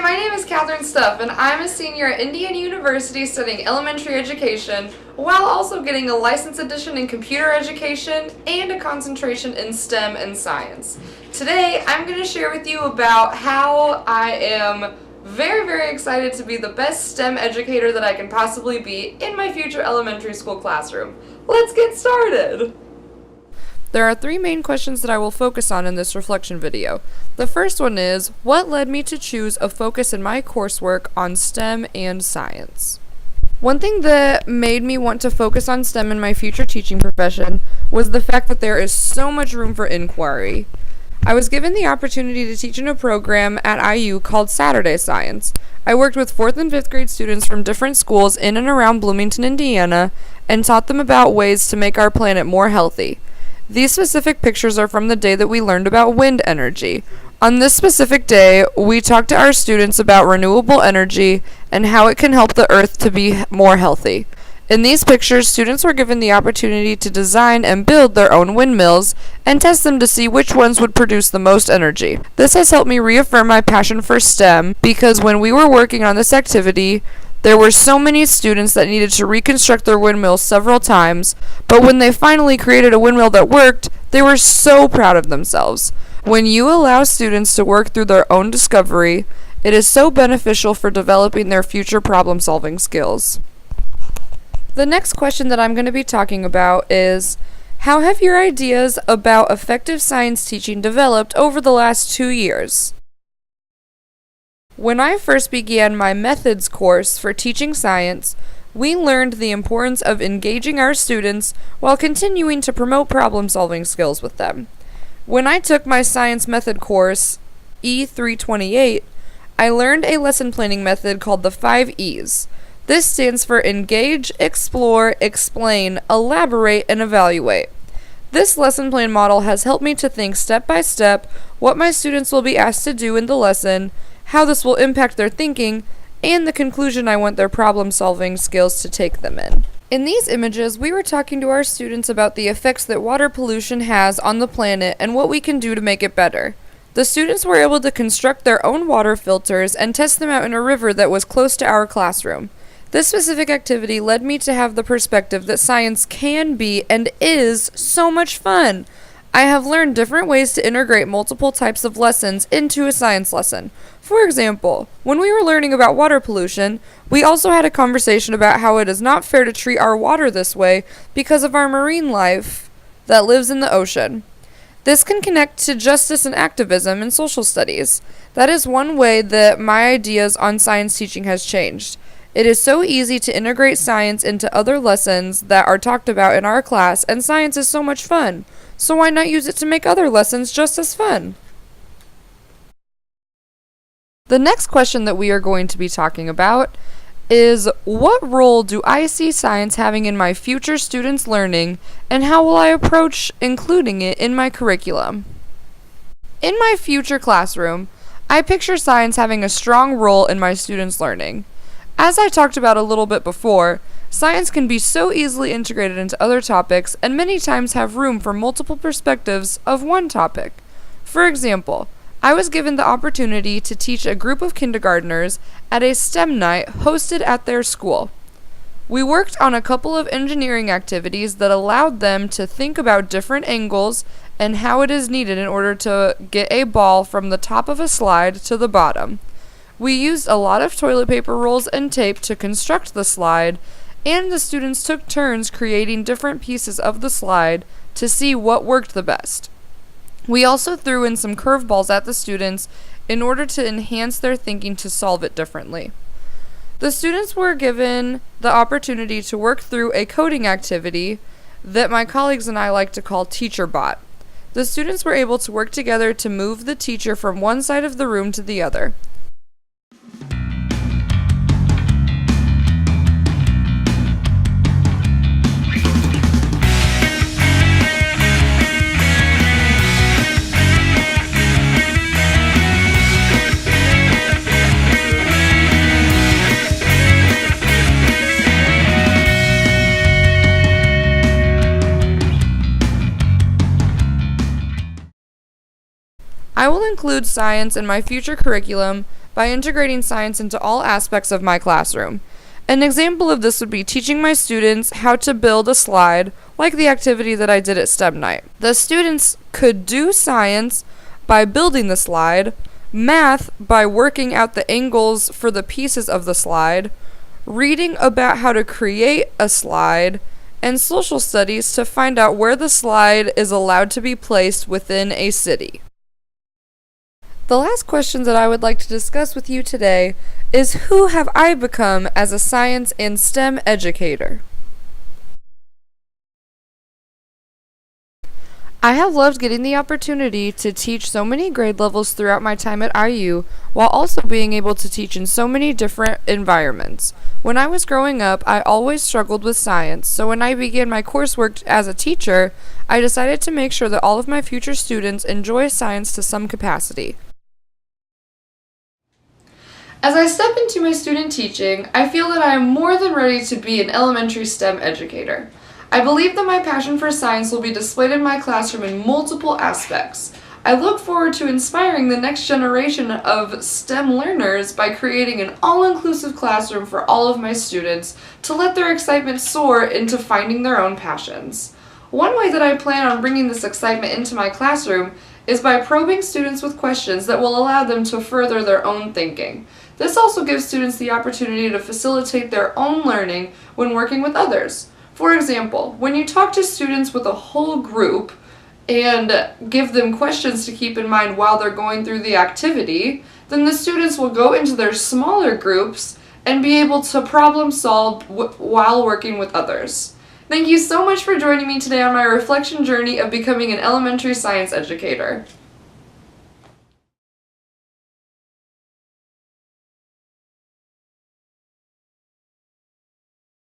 my name is Catherine Stuff, and I'm a senior at Indiana University studying elementary education, while also getting a license edition in computer education and a concentration in STEM and science. Today, I'm going to share with you about how I am very excited to be the best STEM educator that I can possibly be in my future elementary school classroom. Let's get started! There are three main questions that I will focus on in this reflection video. The first one is, what led me to choose a focus in my coursework on STEM and science? One thing that made me want to focus on STEM in my future teaching profession was the fact that there is so much room for inquiry. I was given the opportunity to teach in a program at IU called Saturday Science. I worked with 4th and 5th grade students from different schools in and around Bloomington, Indiana, and taught them about ways to make our planet more healthy. These specific pictures are from the day that we learned about wind energy. On this specific day, we talked to our students about renewable energy and how it can help the earth to be more healthy. In these pictures, students were given the opportunity to design and build their own windmills and test them to see which ones would produce the most energy. This has helped me reaffirm my passion for STEM because when we were working on this activity, there were so many students that needed to reconstruct their windmills several times, but when they finally created a windmill that worked, they were so proud of themselves. When you allow students to work through their own discovery, it is so beneficial for developing their future problem-solving skills. The next question that I'm going to be talking about is, how have your ideas about effective science teaching developed over the last 2 years? When I first began my methods course for teaching science, we learned the importance of engaging our students while continuing to promote problem-solving skills with them. When I took my science method course, E328, I learned a lesson planning method called the 5 E's. This stands for engage, explore, explain, elaborate, and evaluate. This lesson plan model has helped me to think step by step what my students will be asked to do in the lesson, how this will impact their thinking, and the conclusion I want their problem-solving skills to take them in. In these images, we were talking to our students about the effects that water pollution has on the planet and what we can do to make it better. The students were able to construct their own water filters and test them out in a river that was close to our classroom. This specific activity led me to have the perspective that science can be and is so much fun. I have learned different ways to integrate multiple types of lessons into a science lesson. For example, when we were learning about water pollution, we also had a conversation about how it is not fair to treat our water this way because of our marine life that lives in the ocean. This can connect to justice and activism in social studies. That is one way that my ideas on science teaching has changed. It is so easy to integrate science into other lessons that are talked about in our class, and science is so much fun. So why not use it to make other lessons just as fun? The next question that we are going to be talking about is, what role do I see science having in my future students' learning, and how will I approach including it in my curriculum? In my future classroom, I picture science having a strong role in my students' learning. As I talked about a little bit before, science can be so easily integrated into other topics and many times have room for multiple perspectives of one topic. For example, I was given the opportunity to teach a group of kindergartners at a STEM night hosted at their school. We worked on a couple of engineering activities that allowed them to think about different angles and how it is needed in order to get a ball from the top of a slide to the bottom. We used a lot of toilet paper rolls and tape to construct the slide, and the students took turns creating different pieces of the slide to see what worked the best. We also threw in some curveballs at the students in order to enhance their thinking to solve it differently. The students were given the opportunity to work through a coding activity that my colleagues and I like to call TeacherBot. The students were able to work together to move the teacher from one side of the room to the other. I will include science in my future curriculum by integrating science into all aspects of my classroom. An example of this would be teaching my students how to build a slide, like the activity that I did at STEM Night. The students could do science by building the slide, math by working out the angles for the pieces of the slide, reading about how to create a slide, and social studies to find out where the slide is allowed to be placed within a city. The last question that I would like to discuss with you today is, who have I become as a science and STEM educator? I have loved getting the opportunity to teach so many grade levels throughout my time at IU, while also being able to teach in so many different environments. When I was growing up, I always struggled with science, so when I began my coursework as a teacher, I decided to make sure that all of my future students enjoy science to some capacity. As I step into my student teaching, I feel that I am more than ready to be an elementary STEM educator. I believe that my passion for science will be displayed in my classroom in multiple aspects. I look forward to inspiring the next generation of STEM learners by creating an all-inclusive classroom for all of my students to let their excitement soar into finding their own passions. One way that I plan on bringing this excitement into my classroom is by probing students with questions that will allow them to further their own thinking. This also gives students the opportunity to facilitate their own learning when working with others. For example, when you talk to students with a whole group and give them questions to keep in mind while they're going through the activity, then the students will go into their smaller groups and be able to problem solve while working with others. Thank you so much for joining me today on my reflection journey of becoming an elementary science educator.